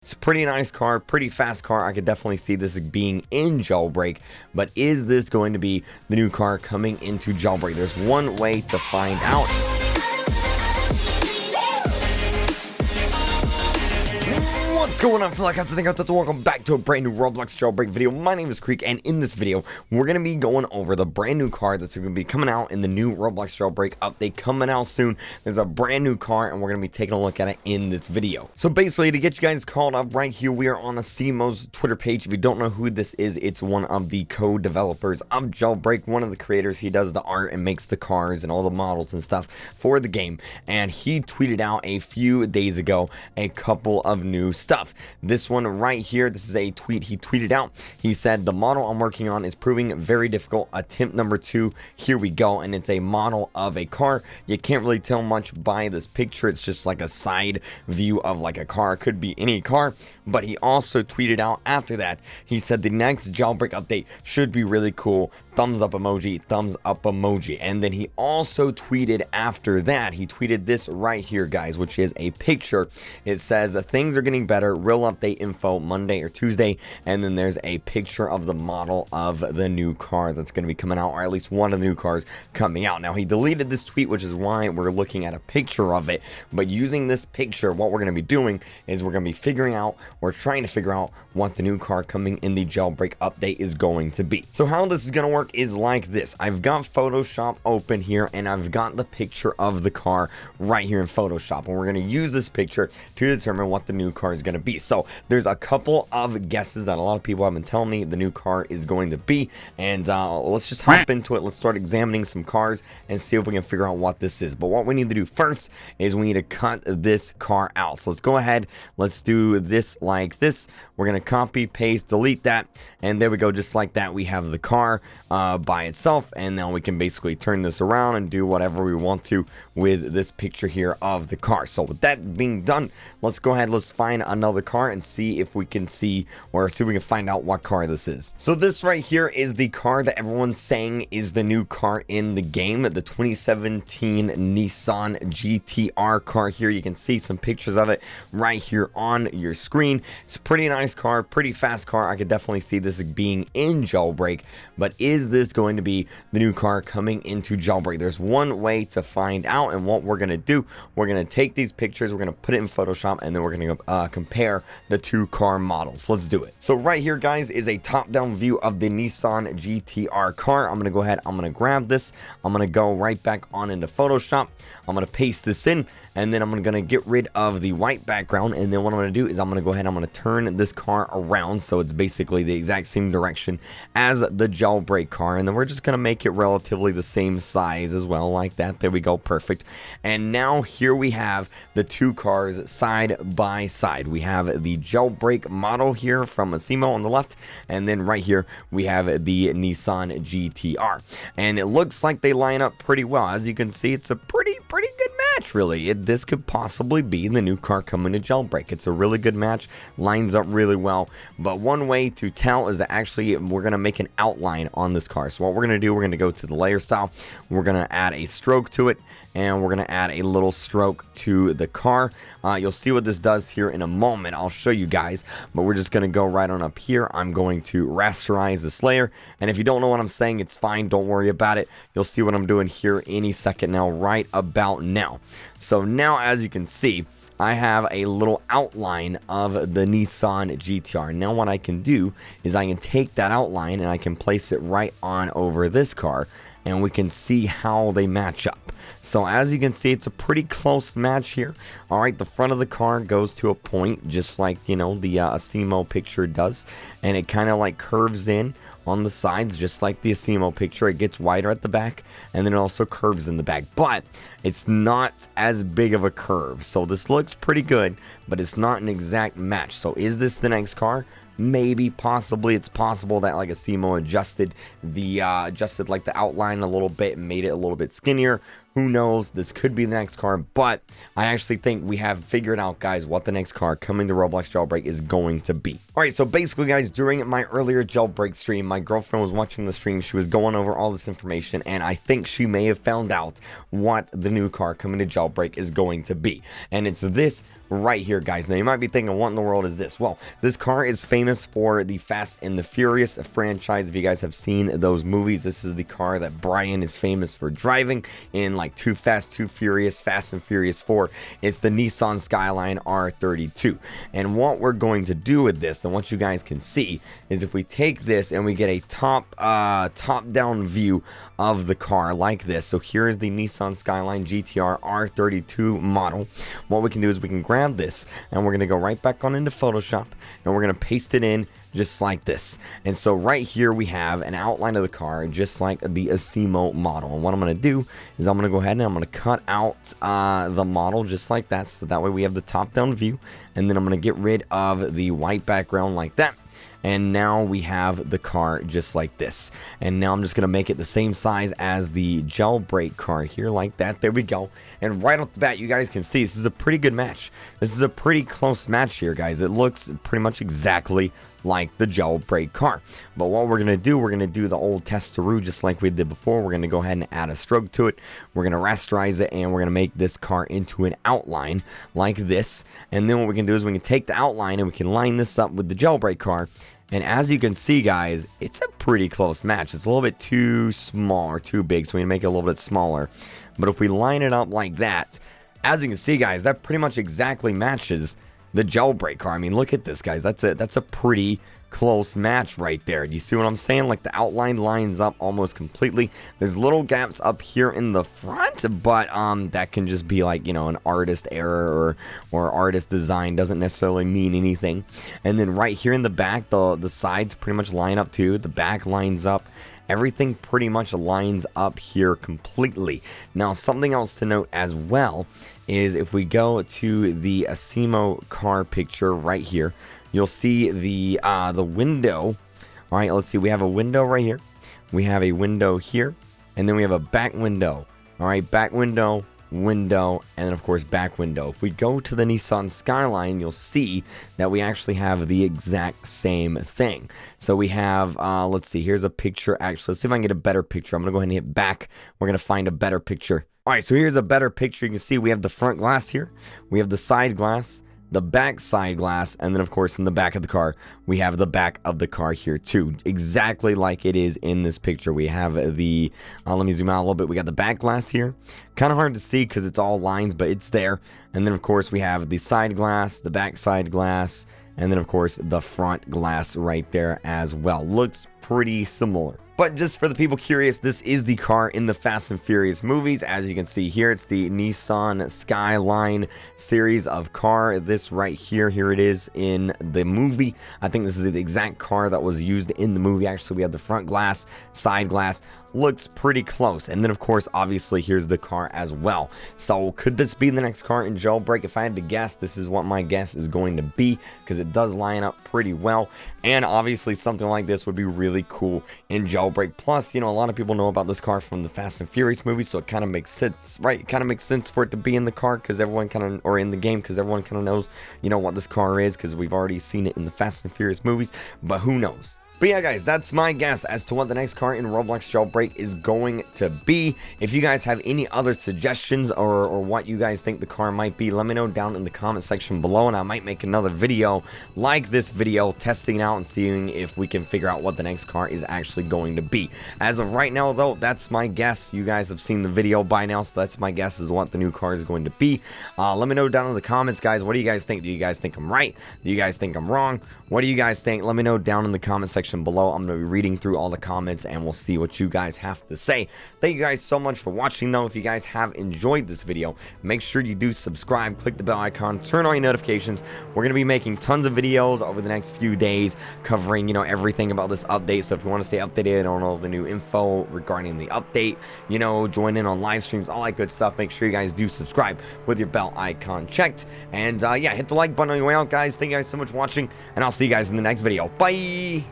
It's a pretty nice car, pretty fast car. I could definitely see this being in Jailbreak, but is this going to be the new car coming into Jailbreak? There's one way to find out. What's going on, welcome back to a brand new Roblox Jailbreak video. My name is Kreek, and in this video, we're going to be going over the brand new car that's going to be coming out in the new Roblox Jailbreak update coming out soon. There's a brand new car, and we're going to be taking a look at it in this video. So basically, to get you guys called up right here, we are on Asimo's Twitter page. If you don't know who this is, it's one of the co-developers of Jailbreak, one of the creators. He does the art and makes the cars and all the models and stuff for the game, and he tweeted out a few days ago a couple of new stuff. This one right here, this is a tweet he tweeted out. He said, the model I'm working on is proving very difficult. Attempt number 2, here we go. And it's a model of a car. You can't really tell much by this picture. It's just like a side view of like a car. It could be any car. But he also tweeted out after that, he said the next Jailbreak update should be really cool. Thumbs up emoji, thumbs up emoji. And then he also tweeted after that, he tweeted this right here, guys, which is a picture. It says things are getting better, real update info Monday or Tuesday. And then there's a picture of the model of the new car that's going to be coming out, or at least one of the new cars coming out. Now, he deleted this tweet, which is why we're looking at a picture of it. But using this picture, what we're going to be doing is we're going to be figuring out, we're trying to figure out what the new car coming in the Jailbreak update is going to be. So how this is going to work is like this. I've got Photoshop open here, and I've got the picture of the car right here in Photoshop, and we're going to use this picture to determine what the new car is going to be. So there's a couple of guesses that a lot of people have been telling me the new car is going to be, and let's just hop into it. Let's start examining some cars and see if we can figure out what this is. But what we need to do first is we need to cut this car out. So let's go ahead, let's do this like this. We're going to copy, paste, delete that, and there we go. Just like that, we have the car by itself, and now we can basically turn this around and do whatever we want to with this picture here of the car. So with that being done, let's go ahead, let's find another car and see if we can see, or see if we can find out what car this is. So this right here is the car that everyone's saying is the new car in the game, the 2017 Nissan GTR car here. You can see some pictures of it right here on your screen. It's a pretty nice car, pretty fast car. I could definitely see this being in Jailbreak, but is this going to be the new car coming into Jailbreak? There's one way to find out, and what we're going to do, we're going to take these pictures, we're going to put it in Photoshop, and then we're going to compare the two car models. Let's do it. So right here, guys, is a top-down view of the Nissan GTR car. I'm going to go ahead, I'm going to grab this, I'm going to go right back on into Photoshop, I'm going to paste this in, and then I'm going to get rid of the white background, and then what I'm going to do is I'm going to go ahead, I'm going to turn this car around so it's basically the exact same direction as the Jailbreak car, and then we're just going to make it relatively the same size as well, like that. There we go, perfect. And now here we have the two cars side by side. We have the Jailbreak model here from Asimo on the left, and then right here we have the Nissan GTR, and it looks like they line up pretty well. As you can see, it's a pretty good match, really. This could possibly be the new car coming to Jailbreak. It's a really good match, lines up really well. But one way to tell is that actually we're going to make an outline on this car. So what we're going to do, we're going to go to the layer style, we're going to add a stroke to it, and we're going to add a little stroke to the car. You'll see what this does here in a moment. I'll show you guys, but we're just going to go right on up here. I'm going to rasterize this layer, and if you don't know what I'm saying, it's fine. Don't worry about it. You'll see what I'm doing here any second now, right about now. So now, as you can see, I have a little outline of the Nissan GTR. Now what I can do is I can take that outline and I can place it right on over this car, and we can see how they match up. So as you can see, it's a pretty close match here. All right, the front of the car goes to a point, just like, you know, the Asimo picture does, and it kind of like curves in on the sides, just like the Asimo picture. It gets wider at the back, and then it also curves in the back, but it's not as big of a curve. So this looks pretty good, but it's not an exact match. So is this the next car? Maybe, possibly. It's possible that like Asimo adjusted like the outline a little bit and made it a little bit skinnier. Who knows? This could be the next car, but I actually think we have figured out, guys, what the next car coming to Roblox Jailbreak is going to be. Alright, so basically, guys, during my earlier Jailbreak stream, my girlfriend was watching the stream. She was going over all this information, and I think she may have found out what the new car coming to Jailbreak is going to be. And it's this right here, guys. Now, you might be thinking, what in the world is this? Well, this car is famous for the Fast and the Furious franchise. If you guys have seen those movies, this is the car that Brian is famous for driving in, like, Too Fast, Too Furious, Fast and Furious 4. It's the Nissan Skyline R32. And what we're going to do with this, and what you guys can see, is if we take this and we get a top-down view of the car like this. So here is the Nissan Skyline GTR R32 model. What we can do is we can grab this, and we're going to go right back on into Photoshop, and we're going to paste it in just like this. And so right here we have an outline of the car just like the Asimo model. And what I'm going to do is I'm going to go ahead and I'm going to cut out the model just like that, so that way we have the top-down view. And then I'm going to get rid of the white background like that. And now we have the car just like this. And now I'm just going to make it the same size as the Jailbreak car here like that. There we go. And right off the bat, you guys can see this is a pretty good match. This is a pretty close match here, guys. It looks pretty much exactly like the Jailbreak car. But what we're going to do, we're going to do the old testaroo just like we did before. We're going to go ahead and add a stroke to it. We're going to rasterize it, and we're going to make this car into an outline like this. And then what we can do is we can take the outline and we can line this up with the Jailbreak car. And as you can see, guys, it's a pretty close match. It's a little bit too small or too big, so we make it a little bit smaller. But if we line it up like that, as you can see, guys, that pretty much exactly matches the Jailbreak car. I mean, look at this, guys. That's a pretty close match right there. Do you see what I'm saying? Like, the outline lines up almost completely. There's little gaps up here in the front, but that can just be like, you know, an artist error or artist design. Doesn't necessarily mean anything. And then right here in the back, the sides pretty much line up too. The back lines up. Everything pretty much lines up here completely. Now, something else to note as well is if we go to the Asimo car picture right here, you'll see the window. All right, let's see. We have a window right here. We have a window here, and then we have a back window. All right, back window, window, and then of course back window. If we go to the Nissan Skyline, you'll see that we actually have the exact same thing. So we have, let's see, here's a picture. Actually, let's see if I can get a better picture. I'm gonna go ahead and hit back. We're gonna find a better picture. All right, so here's a better picture. You can see we have the front glass here, we have the side glass, the back side glass, and then of course in the back of the car we have the back of the car here too, exactly like it is in this picture. We have the let me zoom out a little bit. We got the back glass here, kind of hard to see because it's all lines, but it's there. And then of course we have the side glass, the back side glass, and then of course the front glass right there as well. Looks pretty similar. But just for the people curious, this is the car in the Fast and Furious movies. As you can see here, it's the Nissan Skyline series of car. This right here, here it is in the movie. I think this is the exact car that was used in the movie. Actually, we have the front glass, side glass. Looks pretty close. And then, of course, obviously, here's the car as well. So, could this be the next car in Jailbreak? If I had to guess, this is what my guess is going to be, because it does line up pretty well. And obviously, something like this would be really cool in Jailbreak. Plus, you know, a lot of people know about this car from the Fast and Furious movie, so it kind of makes sense, right? It kind of makes sense for it to be in the car, because everyone kind of, or in the game, because everyone kind of knows, you know, what this car is, because we've already seen it in the Fast and Furious movies. But who knows? But yeah, guys, that's my guess as to what the next car in Roblox Jailbreak is going to be. If you guys have any other suggestions or what you guys think the car might be, let me know down in the comment section below, and I might make another video like this video, testing it out and seeing if we can figure out what the next car is actually going to be. As of right now, though, that's my guess. You guys have seen the video by now, so that's my guess as to what the new car is going to be. Let me know down in the comments, guys. What do you guys think? Do you guys think I'm right? Do you guys think I'm wrong? What do you guys think? Let me know down in the comment section below. I'm going to be reading through all the comments, and we'll see what you guys have to say. Thank you guys so much for watching, though. If you guys have enjoyed this video, make sure you do subscribe, click the bell icon, turn on your notifications. We're going to be making tons of videos over the next few days covering, you know, everything about this update. So if you want to stay updated on all the new info regarding the update, you know, join in on live streams, all that good stuff, make sure you guys do subscribe with your bell icon checked. And yeah, hit the like button on your way out, guys. Thank you guys so much for watching, and I'll see you guys in the next video. Bye!